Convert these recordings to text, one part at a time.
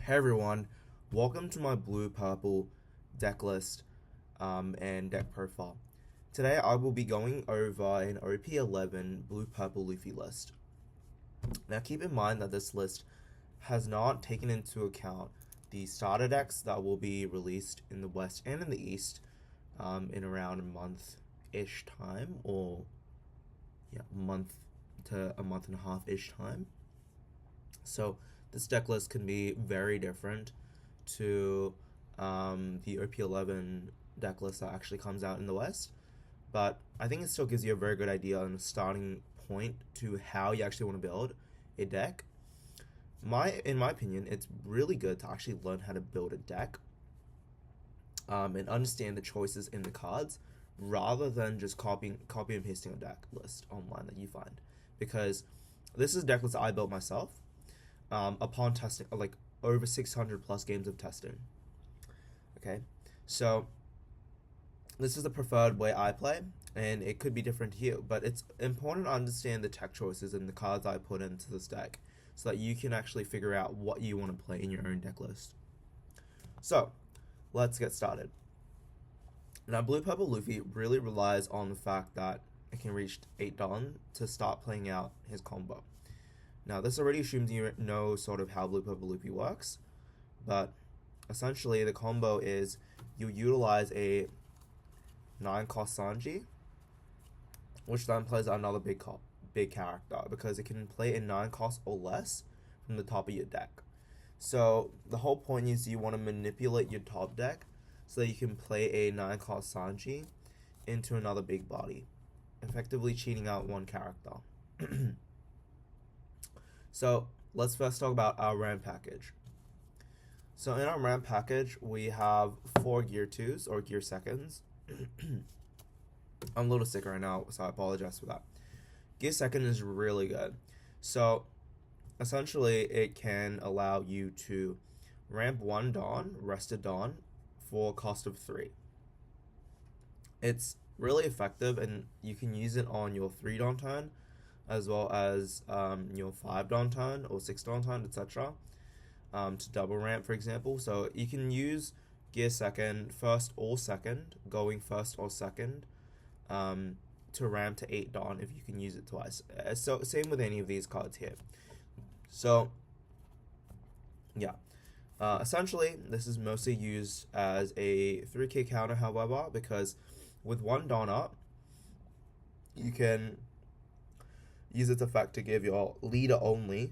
Hey everyone, welcome to my Blue Purple deck list and deck profile. Today I will be going over an OP11 Blue Purple Luffy list. Now keep in mind that this list has not taken into account the starter decks that will be released in the West and in the East in around a month-ish time, or month to a month and a half-ish time. So this deck list can be very different to the OP11 deck list that actually comes out in the West, but I think it still gives you a very good idea and a starting point to how you actually want to build a deck. In my opinion, it's really good to actually learn how to build a deck and understand the choices in the cards rather than just copy and pasting a deck list online that you find, because this is a deck list I built myself upon testing like over 600 plus games of testing. Okay, so this is the preferred way I play, and it could be different to you, but it's important to understand the tech choices and the cards I put into this deck so that you can actually figure out what you want to play in your own deck list. So let's get started. Now, Blue Purple Luffy really relies on the fact that it can reach 8 Dawn to start playing out his combo. Now, this already assumes you know sort of how Blue Purple Luffy works, but essentially the combo is you utilize a 9-cost Sanji, which then plays another big character, because it can play a 9-cost or less from the top of your deck. So the whole point is you want to manipulate your top deck so that you can play a 9-cost Sanji into another big body, effectively cheating out one character. So let's first talk about our RAM package. So in our RAM package, we have 4 Gear 2s or Gear 2nds. I'm a little sick right now, so I apologize for that. Gear 2nd is really good. So essentially, it can allow you to ramp 1 Dawn, rest a Dawn, for a cost of 3. It's really effective, and you can use it on your 3 Dawn turn, as well as your 5 Dawn turn or 6 Dawn turn, etc. To double ramp, for example. So you can use Gear 2nd, first or second, going first or second, to ramp to 8 Dawn if you can use it twice. So same with any of these cards here. So yeah, essentially this is mostly used as a 3k counter, however, because with 1 Dawn up, you can use its effect to give your leader only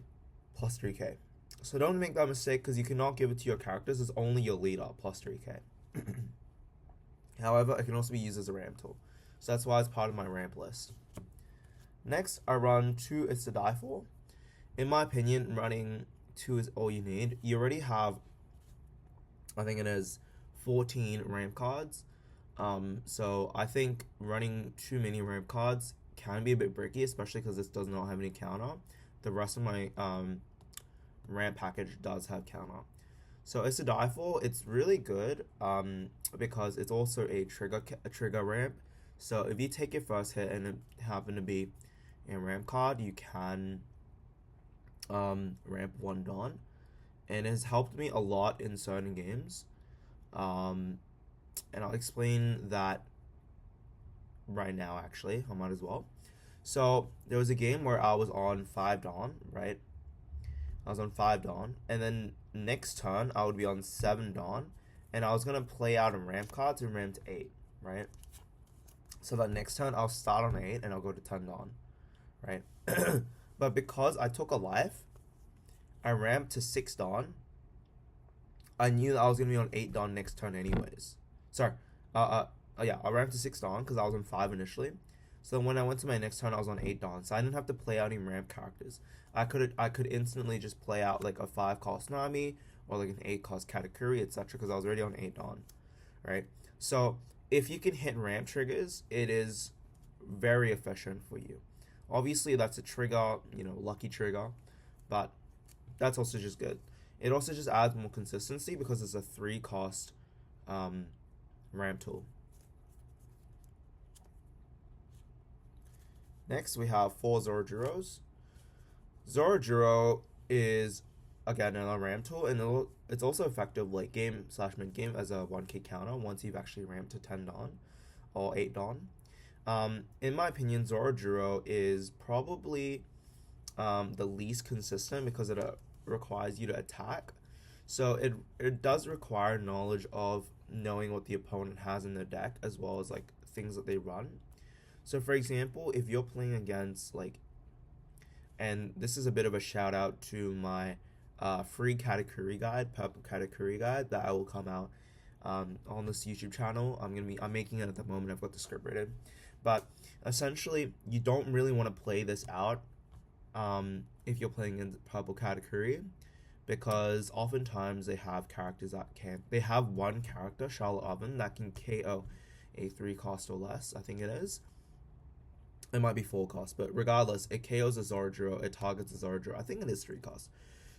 plus 3k. So don't make that mistake, because you cannot give it to your characters. It's only your leader plus 3k. However, it can also be used as a ramp tool. So that's why it's part of my ramp list. Next, I run 2 It's to Die For. In my opinion, running 2 is all you need. You already have, I think it is 14 ramp cards. So I think running too many ramp cards can be a bit bricky, especially because this does not have any counter. The rest of my ramp package does have counter. So It's to Die For, it's really good because it's also a trigger ramp. So if you take your first hit and it happen to be a ramp card, you can ramp 1 Dawn, and it has helped me a lot in certain games. And I'll explain that right now, actually. I might as well. So there was a game where I was on 5 Dawn, right? I was on 5 Dawn, and then next turn I would be on 7 Dawn, and I was gonna play out a ramp card to ramp to 8, right? So that next turn I'll start on 8 and I'll go to 10 Dawn, right? But because I took a life, I ramped to 6 Dawn. I knew that I was gonna be on 8 Dawn next turn anyways. Sorry, yeah, I ramped to 6 Dawn because I was on 5 initially. So when I went to my next turn, I was on 8 Dawn, so I didn't have to play out any ramp characters. I could instantly just play out like a 5-cost Nami or like an 8-cost Katakuri, etc., because I was already on 8 Dawn, right? So if you can hit ramp triggers, it is very efficient for you. Obviously, that's a trigger, lucky trigger, but that's also just good. It also just adds more consistency because it's a 3-cost ramp tool. Next, we have 4 Zorojuros. Zorojuro is again another ramp tool, and it's also effective late game slash mid game as a 1k counter once you've actually ramped to 10 Don or 8 Don. In my opinion, Zoro is probably the least consistent because it requires you to attack. So it does require knowledge of knowing what the opponent has in their deck as well as like things that they run. So for example, if you're playing against like, and this is a bit of a shout out to my free Katakuri guide, Purple Katakuri guide that I will come out on this YouTube channel. I'm making it at the moment. I've got the script written, but essentially you don't really want to play this out if you're playing in Purple Katakuri, because oftentimes they have characters that they have one character, Charlotte Oven, that can KO a 3 cost or less. I think it is. It might be 4 cost, but regardless, it KOs a Zoro, it targets a Zoro. I think it is 3 cost.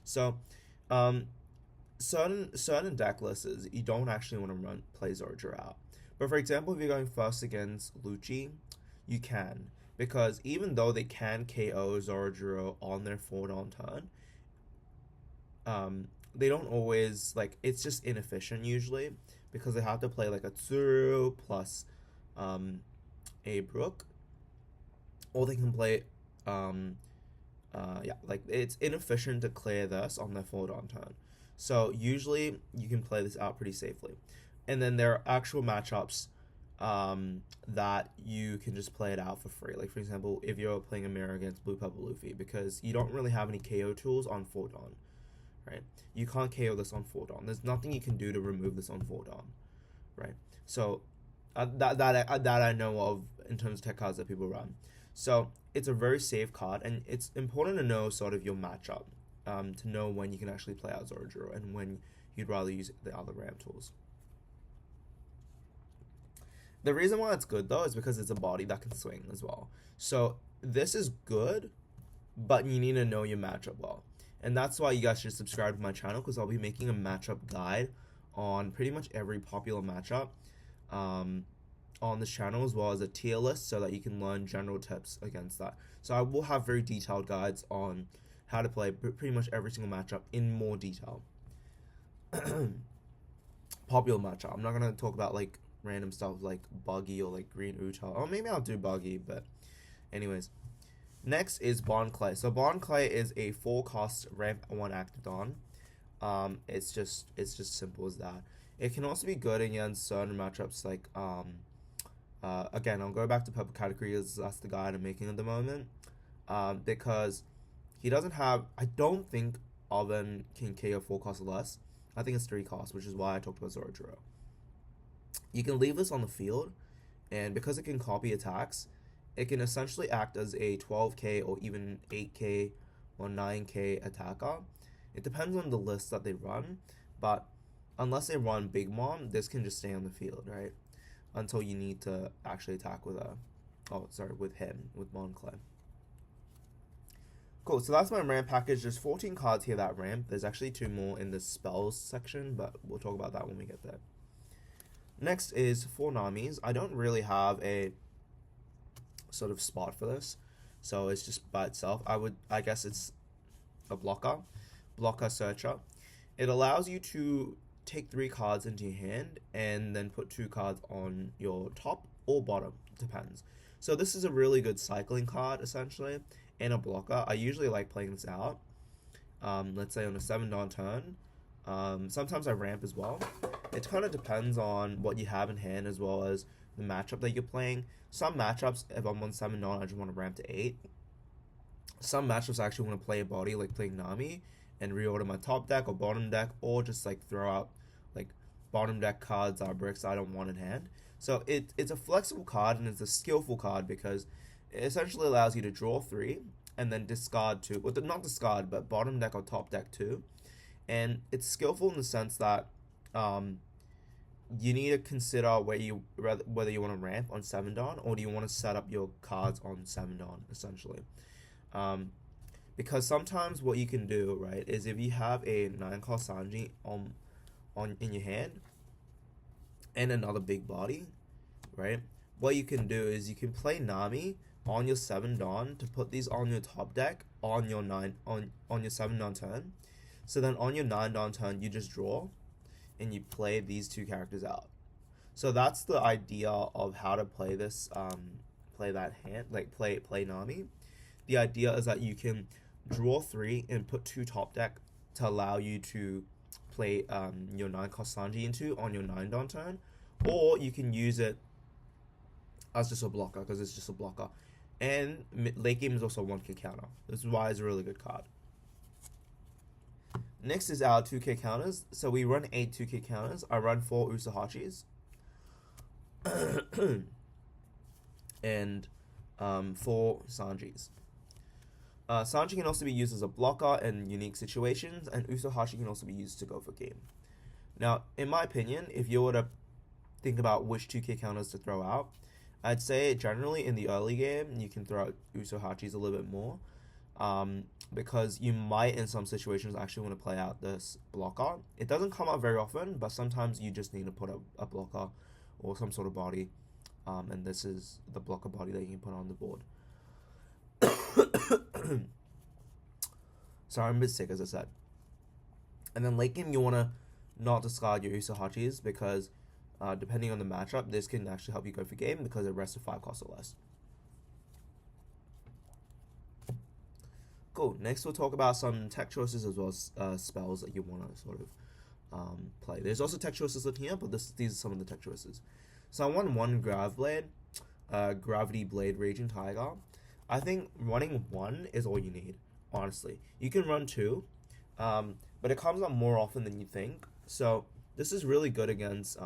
So, certain deck lists you don't actually want to play Zoro out. But for example, if you're going first against Lucci, you can, because even though they can KO Zoro on their 4 Don turn, they don't always, like, it's just inefficient usually because they have to play like a Tsuru plus a Brook, or they can play like it's inefficient to clear this on their 4 Don turn. So usually you can play this out pretty safely. And then there are actual matchups that you can just play it out for free. Like for example, if you're playing a mirror against Blue Purple Luffy, because you don't really have any KO tools on 4 Don. Right? You can't KO this on 4 Don. There's nothing you can do to remove this on 4 Don. Right? So that I know of in terms of tech cards that people run. So it's a very safe card, and it's important to know sort of your matchup, to know when you can actually play out Zoro and when you'd rather use the other ramp tools. The reason why it's good though is because it's a body that can swing as well. So this is good, but you need to know your matchup well. And that's why you guys should subscribe to my channel, because I'll be making a matchup guide on pretty much every popular matchup on this channel, as well as a tier list so that you can learn general tips against that. So I will have very detailed guides on how to play pretty much every single matchup in more detail. Popular matchup. I'm not going to talk about like random stuff like Buggy or like Green Uta. Or maybe I'll do Buggy, but anyways. Next is Bond Clay. So Bond Clay is a 4 cost ramp 1 active Don. It's just simple as that. It can also be good against certain matchups like again, I'll go back to Purple Category as that's the guide I'm making at the moment. Because he doesn't have, I don't think Oven can KO 4 cost or less. I think it's 3 cost, which is why I talked about Zoro. You can leave this on the field, and because it can copy attacks, it can essentially act as a 12k or even 8k or 9k attacker. It depends on the list that they run, but unless they run Big Mom, this can just stay on the field, right? Until you need to actually attack with with Monclay. Cool, so that's my ramp package. There's 14 cards here that ramp. There's actually 2 more in the spells section, but we'll talk about that when we get there. Next is 4 Namis. I don't really have a sort of spot for this, so it's just by itself. I guess it's a blocker searcher. It allows you to take 3 cards into your hand and then put 2 cards on your top or bottom, depends. So this is a really good cycling card essentially, and a blocker. I usually like playing this out, let's say on a 7 Don turn. Sometimes I ramp as well. It kind of depends on what you have in hand as well as the matchup that you're playing. Some matchups, if I'm on 7 Don, I just want to ramp to 8. Some matchups I actually want to play a body, like playing Nami, and reorder my top deck or bottom deck, or just like throw out like bottom deck cards or bricks I don't want in hand. So it's a flexible card, and it's a skillful card because it essentially allows you to draw 3 and then discard 2. Well, not discard, but bottom deck or top deck 2. And it's skillful in the sense that you need to consider whether you want to ramp on 7 Don or do you want to set up your cards on 7 Don essentially. Because sometimes what you can do, right, is if you have a 9 cost Sanji in your hand and another big body, right, what you can do is you can play Nami on your 7 Don to put these on your top deck on your 7 Don turn. So then on your 9 down turn, you just draw and you play these two characters out. So that's the idea of how to play this, play that hand, like play Nami. The idea is that you can draw 3 and put 2 top deck to allow you to play your 9-cost Sanji into on your 9 down turn, or you can use it as just a blocker because it's just a blocker. And late game is also 1k counter. This is why it's a really good card. Next is our 2k counters. So we run 8 2k counters. I run 4 Usahachis. and 4 Sanjis. Sanji can also be used as a blocker in unique situations, and Usohashi can also be used to go for game. Now, in my opinion, if you were to think about which 2k counters to throw out, I'd say generally in the early game, you can throw out Usohachis a little bit more, because you might in some situations actually want to play out this blocker. It doesn't come out very often, but sometimes you just need to put a blocker or some sort of body, and this is the blocker body that you can put on the board. Sorry, I'm a bit sick, as I said. And then late game, you want to not discard your Usahachis because depending on the matchup, this can actually help you go for game because it rests to 5 costs or less. Cool. Next, we'll talk about some tech choices as well as spells that you want to sort of play. There's also tech choices listed here, but these are some of the tech choices. So I want 1 Grav Blade, Gravity Blade Raging Tiger. I think running 1 is all you need, honestly. You can run 2, but it comes up more often than you think. So this is really good against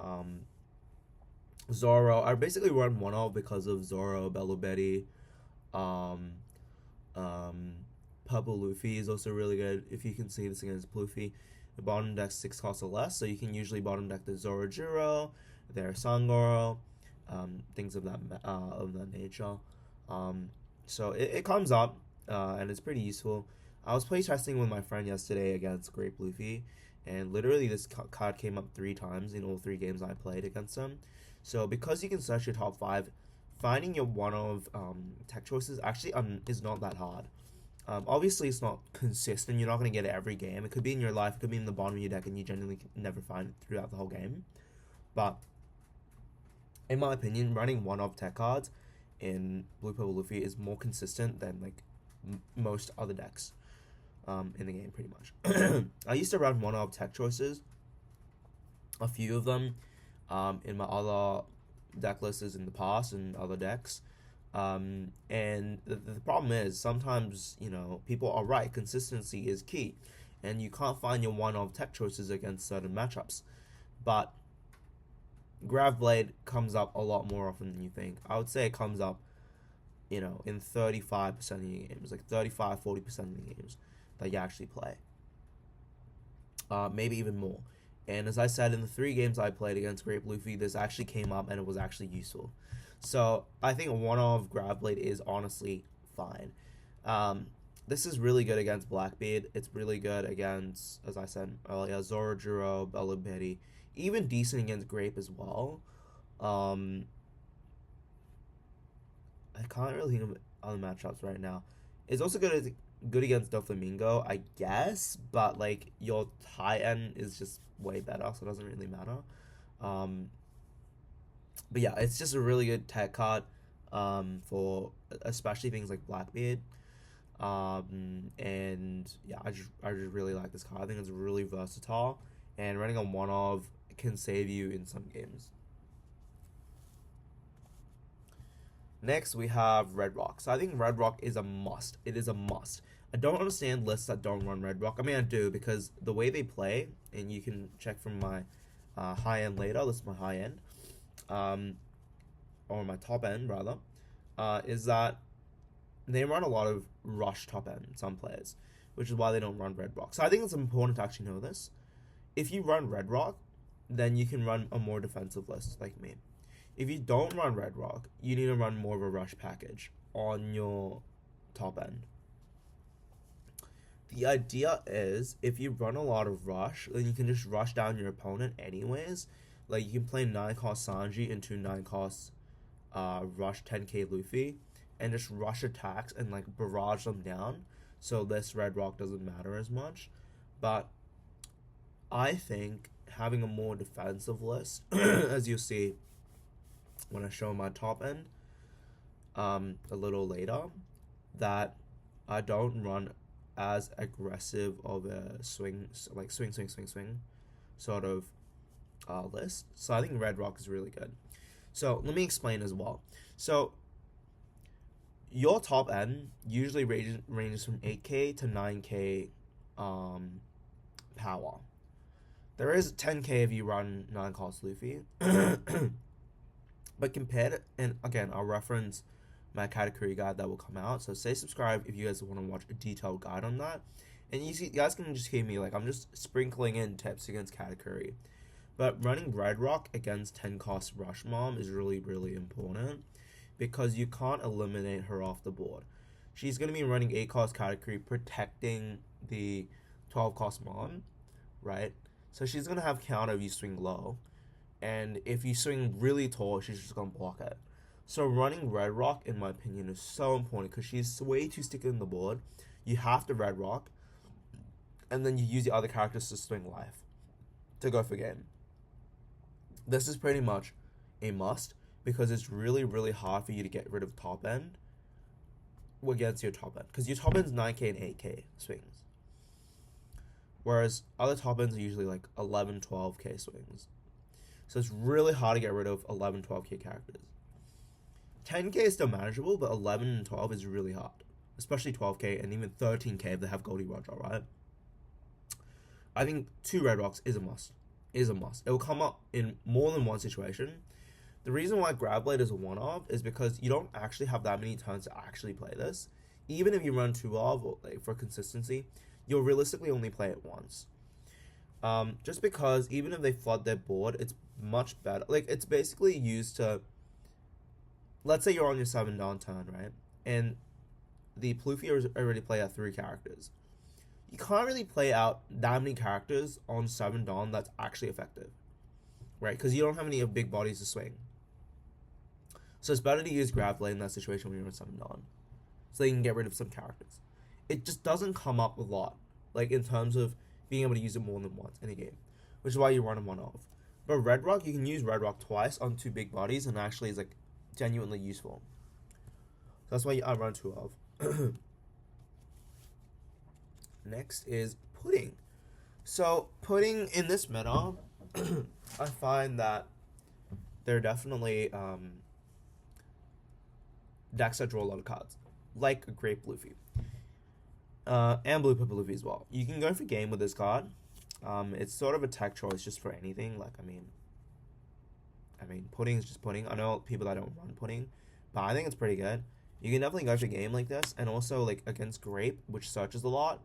Zoro. I basically run 1 off because of Zoro, Bello Betty, Purple Luffy is also really good. If you can see this against Luffy, the bottom deck 6 costs or less, so you can usually bottom deck the Zorojiro, their Sangoro, things of that nature. So it comes up, and it's pretty useful. I was playtesting with my friend yesterday against Grape Luffy, and literally this card came up 3 times in all 3 games I played against him. So because you can search your top 5, finding your one of tech choices actually is not that hard. Obviously, it's not consistent. You're not going to get it every game. It could be in your life. It could be in the bottom of your deck, and you generally never find it throughout the whole game. But in my opinion, running 1-off tech cards in Blue Purple Luffy is more consistent than like most other decks in the game, pretty much. I used to run 1-off tech choices, a few of them, in my other deck lists in the past and other decks. And the problem is sometimes, people are right. Consistency is key, and you can't find your 1-off tech choices against certain matchups. But Grav Blade comes up a lot more often than you think. I would say it comes up, in 35% of your games, like 35-40% of the games that you actually play. Maybe even more. And as I said, in the 3 games I played against Grape Luffy, this actually came up and it was actually useful. So I think 1-off Grav Blade is honestly fine. This is really good against Blackbeard. It's really good against, as I said earlier, Zorojiro, Bello Betty. Even decent against Grape as well. I can't really think of other matchups right now. It's also good against Doflamingo, I guess, but like your high end is just way better, so it doesn't really matter. But yeah, it's just a really good tech card for especially things like Blackbeard. And yeah, I just really like this card. I think it's really versatile, and running on 1-off can save you in some games. Next, we have Red Rock. So I think Red Rock is a must. It is a must. I don't understand lists that don't run Red Rock. I mean, I do, because the way they play, and you can check from my high end later, this is my high end, or my top end, rather, is that they run a lot of rush top end, some players, which is why they don't run Red Rock. So I think it's important to actually know this. If you run Red Rock, then you can run a more defensive list like me. If you don't run Red Rock, you need to run more of a rush package on your top end. The idea is, if you run a lot of rush, then you can just rush down your opponent anyways. Like, you can play 9-cost Sanji into 9-cost rush 10k Luffy, and just rush attacks and like barrage them down, so this Red Rock doesn't matter as much. But I think having a more defensive list, as you'll see when I show my top end a little later, that I don't run as aggressive of a swing sort of list. So I think Red Rock is really good. So let me explain as well. So your top end usually ranges from 8k to 9k power. There is 10k if you run 9 cost Luffy. But compared, and again, I'll reference my category guide that will come out. So stay subscribed if you guys want to watch a detailed guide on that. And you guys can just hear me, like, I'm just sprinkling in tips against category. But running Red Rock against 10 cost Rush Mom is really, really important because you can't eliminate her off the board. She's going to be running 8 cost category protecting the 12 cost Mom, right? So she's going to have counter if you swing low. And if you swing really tall, she's just going to block it. So running Red Rock, in my opinion, is so important because she's way too sticky in the board. You have to Red Rock, and then you use the other characters to swing life to go for game. This is pretty much a must because it's really, really hard for you to get rid of top end against your top end. Because your top end's 9k and 8k swings. Whereas other top ends are usually like 11, 12k swings. So it's really hard to get rid of 11, 12k characters. 10k is still manageable, but 11 and 12 is really hard. Especially 12k and even 13k if they have Goldie Roger, right? I think 2 Red Rocks is a must. It will come up in more than one situation. The reason why Grab Blade is a one-off is because you don't actually have that many turns to actually play this. Even if you run 2-off like for consistency, you'll realistically only play it once. Just because even if they flood their board, it's much better. Like, it's basically used to, let's say you're on your 7 down turn, right? And the Pluffy already play out 3 characters. You can't really play out that many characters on 7 Dawn that's actually effective, right? Because you don't have any big bodies to swing. So it's better to use Grab Blade in that situation when you're on 7 Dawn, so you can get rid of some characters. It just doesn't come up a lot, like in terms of being able to use it more than once in a game, which is why you run them one off. But Red Rock, you can use Red Rock twice on 2 big bodies, and actually is like genuinely useful. So that's why I run 2 of. Next is Pudding. So Pudding in this meta, I find that there are definitely decks that draw a lot of cards, like a Grape Luffy, and Blue Purple Luffy as well. You can go for game with this card. It's sort of a tech choice just for anything. Like, I mean, Pudding is just Pudding. I know people that don't run Pudding, but I think it's pretty good. You can definitely go for game like this, and also like against Grape, which searches a lot.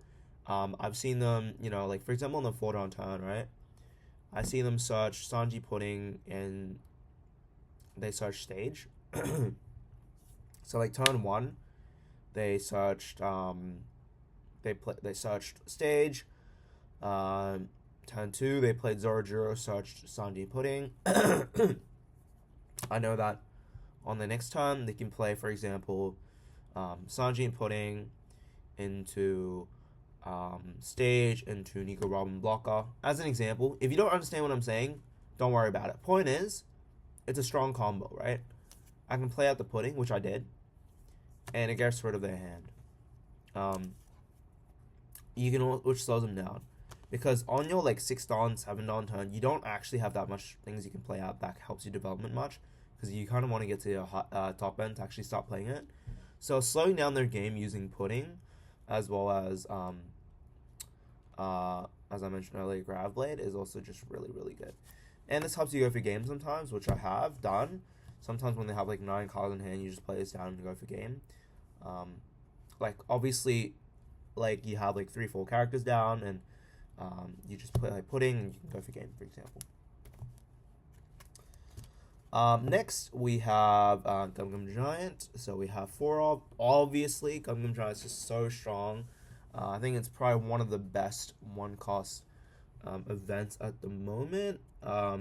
I've seen them, like for example, on the 4 down turn, right? I see them search Sanji Pudding and they search stage. So like turn 1, they searched they searched stage. Turn 2, they played Zoro, searched Sanji Pudding. I know that on the next turn they can play, for example, Sanji and Pudding into stage into Nico Robin blocker. As an example, if you don't understand what I'm saying, don't worry about it. Point is, it's a strong combo, right? I can play out the Pudding, which I did, and it gets rid of their hand. You can, which slows them down, because on your like 6 Dawn, 7 Dawn turn, you don't actually have that much things you can play out that helps you development much, because you kind of want to get to your top end to actually start playing it. So slowing down their game using Pudding, as well as I mentioned earlier, Grab Blade is also just really, really good. And this helps you go for game sometimes, which I have done. Sometimes when they have like 9 cards in hand, you just play this down and go for game. Like obviously, like you have like 3-4 characters down, and you just play like Pudding, and you can go for game, for example. Next we have Gum Gum Giant. So we have 4 of. Obviously, Gum Gum Giant is just so strong. I think it's probably one of the best 1-cost events at the moment. I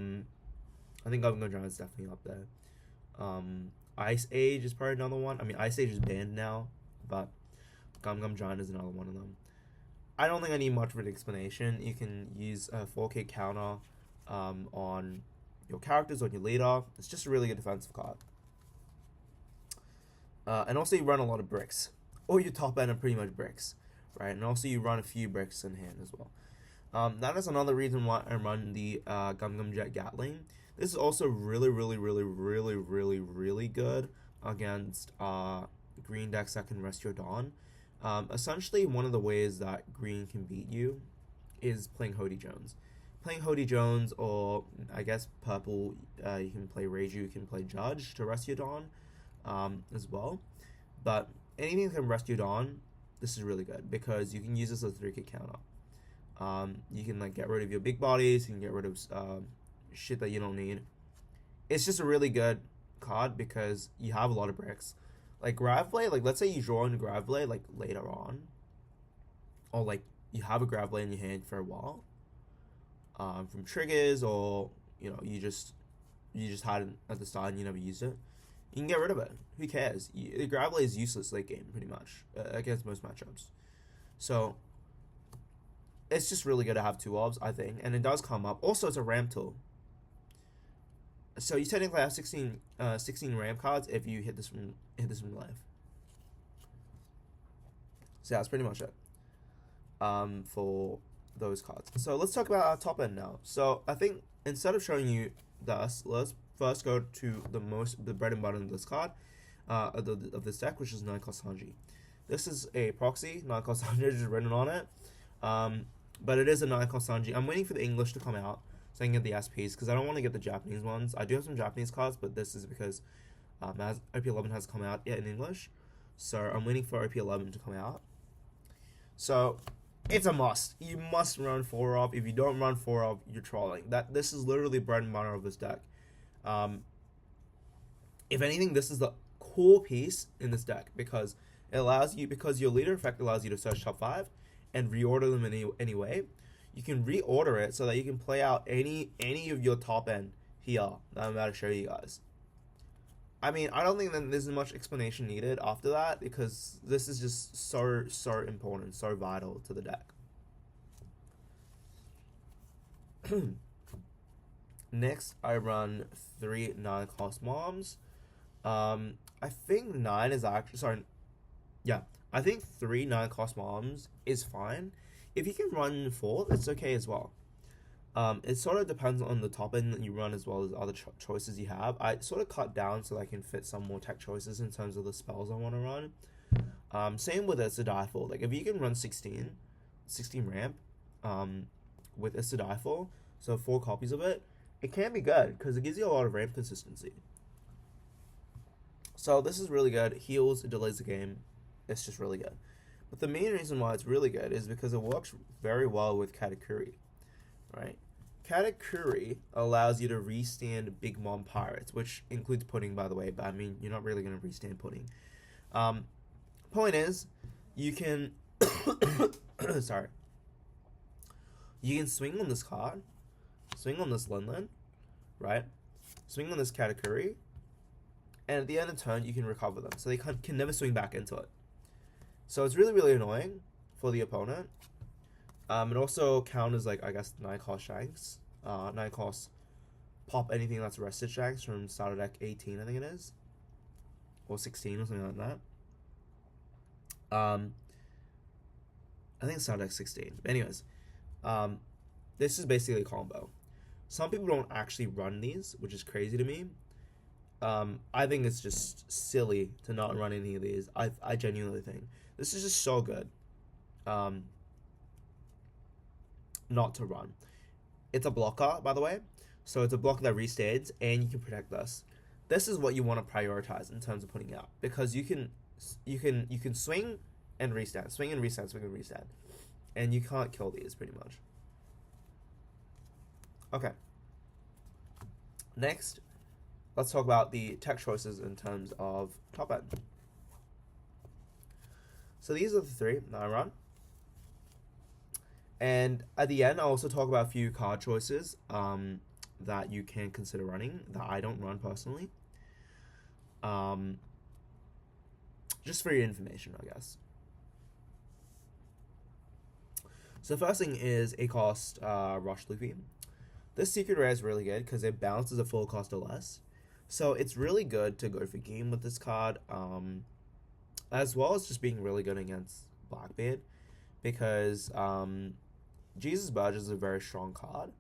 think Gum Gum Giant is definitely up there. Ice Age is probably another one. I mean, Ice Age is banned now, but Gum Gum Giant is another one of them. I don't think I need much of an explanation. You can use a 4K counter on your characters, on your leader. It's just a really good defensive card. And also you run a lot of bricks. Or your top end are pretty much bricks, right? And also you run a few bricks in hand as well. That is another reason why I run the Gum Gum Jet Gatling. This is also really good against green decks that can rest your Dawn. Essentially, one of the ways that green can beat you is playing Hody Jones. Playing Hody Jones, or I guess purple, you can play Reiju, you can play Judge to rest your Dawn as well. But anything that can rest your Dawn, this is really good because you can use this as a 3K counter. You can like get rid of your big bodies, you can get rid of shit that you don't need. It's just a really good card because you have a lot of bricks. Like Grav Blade, like let's say you draw in Grav Blade like later on, or like you have a Grav Blade in your hand for a while, from triggers, or you know you just had it at the start and you never used it. You can get rid of it. Who cares? The Grav Blade is useless late game pretty much against most matchups. So it's just really good to have 2 orbs, I think, and it does come up. Also, it's a ramp tool. So you technically have 16 ramp cards if you hit this from life. So yeah, that's pretty much it for those cards. So let's talk about our top end now. So I think instead of showing you this, let's first go to the bread and butter of this card of this deck, which is 9-cost Sanji. This is a proxy. 9-cost Sanji is written on it, but it is a 9-cost Sanji. I'm waiting for the English to come out so I can get the SPs because I don't want to get the Japanese ones. I do have some Japanese cards, but this is because as OP11 has come out in English, so I'm waiting for OP11 to come out. So it's a must. You must run 4-up. If you don't run 4-up, you're trolling. This is literally bread and butter of this deck. If anything, this is the core piece in this deck because it allows you, because your leader effect allows you to search top 5 and reorder them in any way. You can reorder it so that you can play out any of your top end here that I'm about to show you guys. I mean, I don't think that there's much explanation needed after that because this is just so important, so vital to the deck. Next, I run 3 9-cost moms. I think 9 is actually, sorry, yeah, I think 3 9-cost moms is fine. If you can run 4, it's okay as well. It sort of depends on the top end that you run as well as other choices you have. I sort of cut down so I can fit some more tech choices in terms of the spells I want to run. Same with It's a Die For. Like if you can run 16 ramp with It's a Die For, so 4 copies of it, it can be good because it gives you a lot of ramp consistency. So this is really good. Heals, it delays the game. It's just really good. But the main reason why it's really good is because it works very well with Katakuri, right? Katakuri allows you to restand Big Mom Pirates, which includes Pudding, by the way, but I mean, you're not really going to restand Pudding. Point is, you can... sorry. You can swing on this card, swing on this Lin, right? Swing on this Katakuri, and at the end of turn, you can recover them. So they can never swing back into it. So it's really annoying for the opponent. It also counters, like, I guess, 9-cost Shanks. 9-cost pop anything that's rested Shanks from starter deck 18, I think it is. Or 16 or something like that. I think it's starter deck 16. But anyways, this is basically a combo. Some people don't actually run these, which is crazy to me. I think it's just silly to not run any of these. I genuinely think. This is just so good. Not to run. It's a blocker, by the way. So it's a blocker that restades, and you can protect this. This is what you want to prioritize in terms of putting out, because you can swing and restand, swing and restand, swing and restand, and you can't kill these pretty much. Okay. Next, let's talk about the tech choices in terms of top end. So these are the 3 that I run. And at the end, I'll also talk about a few card choices that you can consider running that I don't run personally. Just for your information, I guess. So the first thing is a cost Rush Luffy. This secret rare is really good because it bounces a full cost or less. So it's really good to go for game with this card, as well as just being really good against Blackbeard, because Jesus Badge is a very strong card,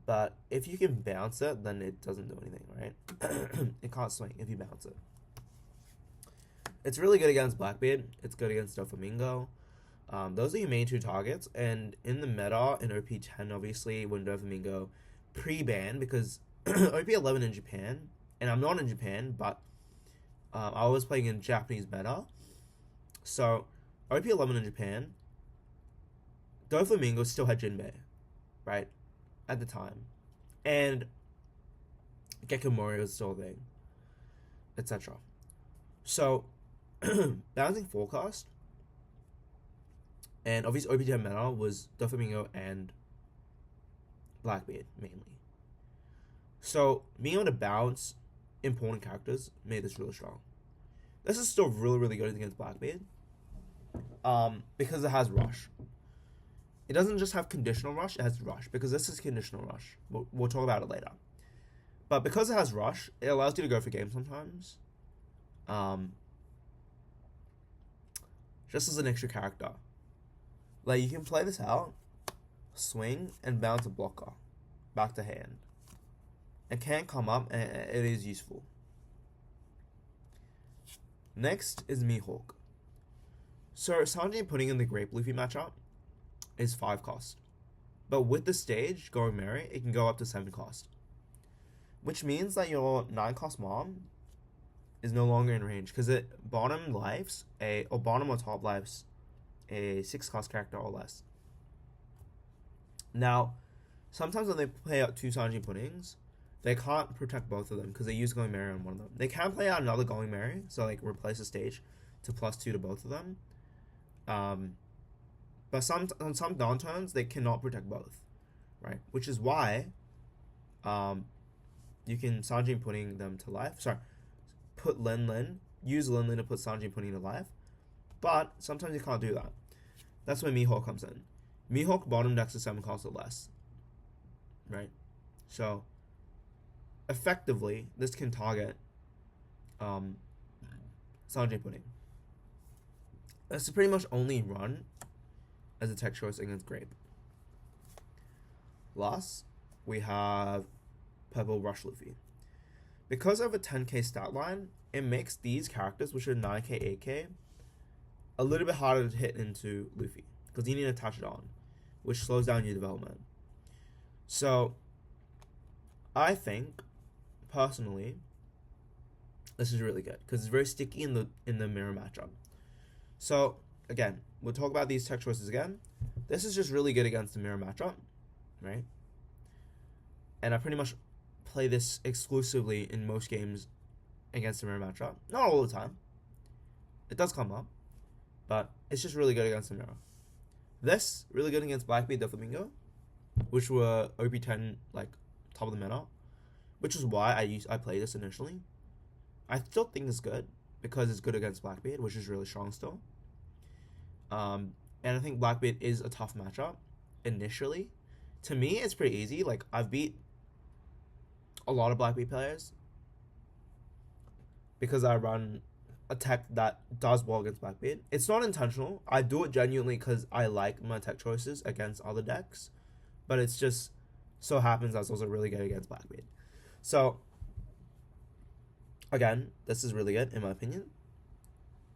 but if you can bounce it, then it doesn't do anything, right? It can't swing if you bounce it. It's really good against Blackbeard. It's good against Doflamingo. Those are your main two targets, and in the meta, in OP10, obviously, when Doflamingo pre-ban, because OP11 in Japan, and I'm not in Japan, but I was playing in Japanese meta, so OP11 in Japan, Doflamingo still had Jinbei, right, at the time, and Gekomori was still a thing, etc. So, balancing forecast, and obviously OP10 meta was Doflamingo and Blackbeard mainly. So being able to bounce important characters made this really strong. This is still really, really good against Blackbeard, because it has Rush. It doesn't just have conditional Rush, it has Rush, because this is conditional Rush. We'll talk about it later. But because it has Rush, it allows you to go for game sometimes. Just as an extra character. Like, you can play this out, swing, and bounce a blocker back to hand. It can come up, and it is useful. Next is Mihawk. So, Sanji putting in the Grape Luffy matchup is 5 cost. But with the stage going Merry, it can go up to 7 cost. Which means that your 9 cost mom is no longer in range, because it bottom lives or bottom or top lives a 6 cost character or less. Now, sometimes when they play out 2 Sanji puddings, they can't protect both of them because they use Going Merry on one of them. They can play out another Going Merry, so like replace the stage to +2 to both of them. But on some downturns, they cannot protect both, right? Which is why you can Sanji putting them to life. Sorry, put Lin, use Lin to put Sanji putting to life. But sometimes you can't do that. That's when Mihawk comes in. Mihawk bottom decks is 7 cost or less, right? So, effectively, this can target Sanji Pudding. That's pretty much only run as a tech choice against Grape. Last, we have Purple Rush Luffy. Because of a 10k stat line, it makes these characters, which are 9k, 8k, a little bit harder to hit into Luffy, because you need to touch it on, which slows down your development. So, I think, personally, this is really good, because it's very sticky in the mirror matchup. So, again, we'll talk about these tech choices again. This is just really good against the mirror matchup, right? And I pretty much play this exclusively in most games against the mirror matchup. Not all the time. It does come up, but it's just really good against the mirror. This, really good against Blackbeard Doflamingo, which were OP10, like, top of the meta, which is why I played this initially. I still think it's good, because it's good against Blackbeard, which is really strong still. And I think Blackbeard is a tough matchup, initially. To me, it's pretty easy. Like, I've beat a lot of Blackbeard players, because I run a tech that does well against Blackbeard. It's not intentional. I do it genuinely because I like my tech choices against other decks, but it's just so happens that's also really good against Blackbeard. So, again, this is really good in my opinion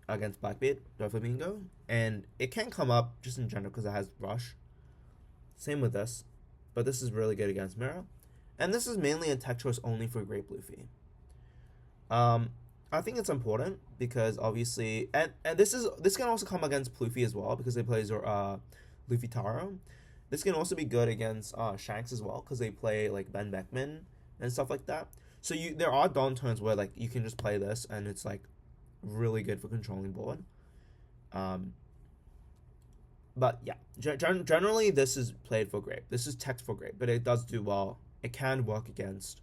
against Blackbeard, Doflamingo, and it can come up just in general because it has Rush. Same with this, but this is really good against Mirror, and this is mainly a tech choice only for Grape Luffy. I think it's important because obviously, and this can also come against Pluffy as well because they play Luffy Taro. This can also be good against Shanks as well because they play like Ben Beckman and stuff like that. So there are dawn turns where like you can just play this and it's like really good for controlling board. But yeah, generally this is played for Grape. This is tech for Grape, but it does do well. It can work against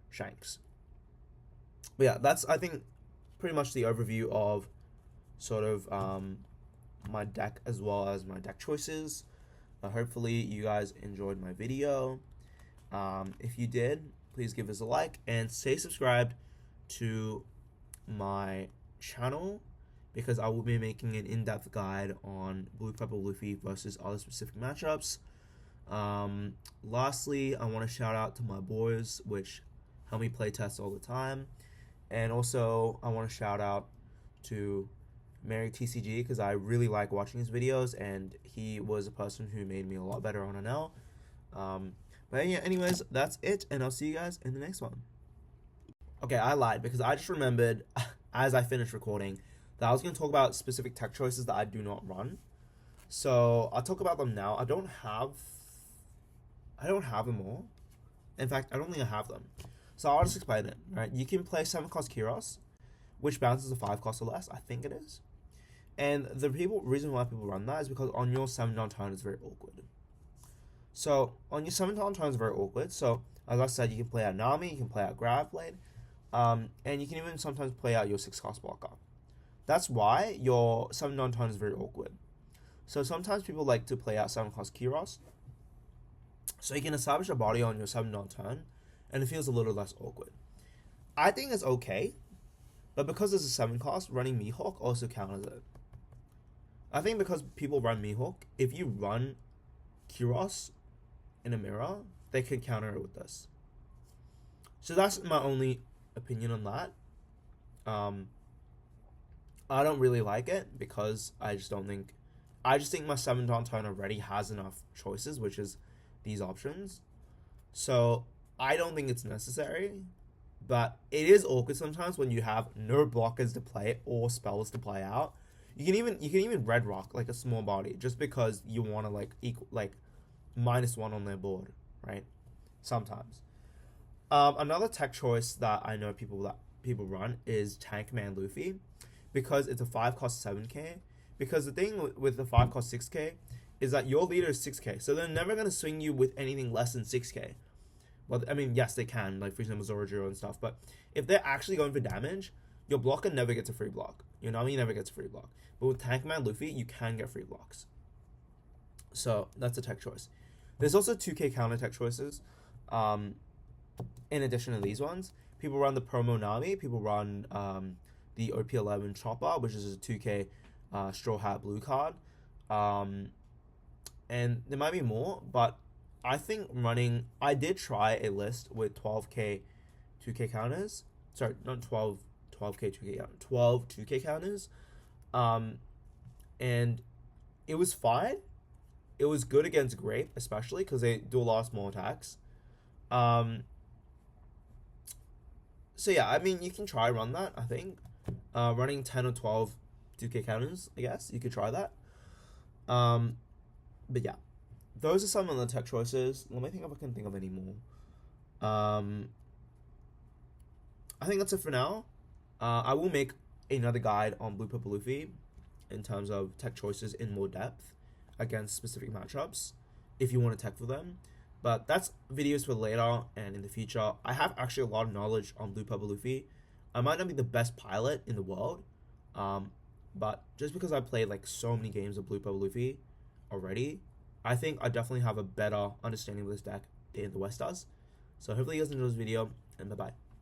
Shanks. But yeah, that's I think pretty much the overview of sort of my deck as well as my deck choices. Hopefully you guys enjoyed my video. If you did, please give us a like and stay subscribed to my channel, because I will be making an in-depth guide on Blue Purple Luffy versus other specific matchups. Lastly, I want to shout out to my boys, which help me play test all the time. And also, I want to shout out to Mary TCG, because I really like watching his videos, and he was a person who made me a lot better on NL. But yeah, anyways, that's it, and I'll see you guys in the next one. Okay, I lied, because I just remembered, as I finished recording, that I was going to talk about specific tech choices that I do not run. So, I'll talk about them now. I don't have them all. In fact, I don't think I have them. So, I'll just explain it, right? You can play 7-cost Kyros, which bounces a 5-cost or less, I think it is. And the reason why people run that is because on your 7-down turn, it's very awkward. So, on your 7-down turn, it's very awkward. So, as I said, you can play out Nami, you can play out Grav Blade, and you can even sometimes play out your 6-cost blocker. That's why your 7-down turn is very awkward. So sometimes people like to play out 7-cost Kyros, so you can establish a body on your 7-down turn, and it feels a little less awkward. I think it's okay, but because it's a 7-cost, running Mihawk also counters it. I think because people run Mihawk, if you run Kyros in a mirror, they can counter it with this. So that's my only opinion on that. I don't really like it, because I just think my 7-down turn already has enough choices, which is these options. So I don't think it's necessary, but it is awkward sometimes when you have no blockers to play or spells to play out. You can even red rock like a small body just because you want to like -1 on their board, right? Sometimes. Another tech choice that I know people run is Tank Man Luffy, because it's a 5-cost 7k. Because the thing with the 5-cost 6k is that your leader is 6k, so they're never going to swing you with anything less than 6k. Well, I mean, yes, they can, like for example Zorojiro and stuff, but if they're actually going for damage, your blocker never gets a free block. Your Nami never gets a free block. But with Tank Man Luffy, you can get free blocks. So that's a tech choice. There's also 2k counter tech choices. In addition to these ones, people run the promo Nami, people run the OP11 Chopper, which is a 2k Straw Hat Blue card. And there might be more, but I think I did try a list with 12k 2k counters. Sorry, not 12k 2k counters, 12 2k counters. And it was fine. It was good against Grape, especially because they do a lot of small attacks. So yeah, I mean, you can try run that, I think. Running 10 or 12 2k counters, I guess. You could try that. But yeah. Those are some of the tech choices. Let me think if I can think of any more. I think that's it for now. I will make another guide on Blue Purple Luffy in terms of tech choices in more depth against specific matchups, if you want to tech for them. But that's videos for later and in the future. I have actually a lot of knowledge on Blue Purple Luffy. I might not be the best pilot in the world, but just because I played like so many games of Blue Purple Luffy already, I think I definitely have a better understanding of this deck than the West does. So hopefully you guys enjoyed this video, and bye-bye.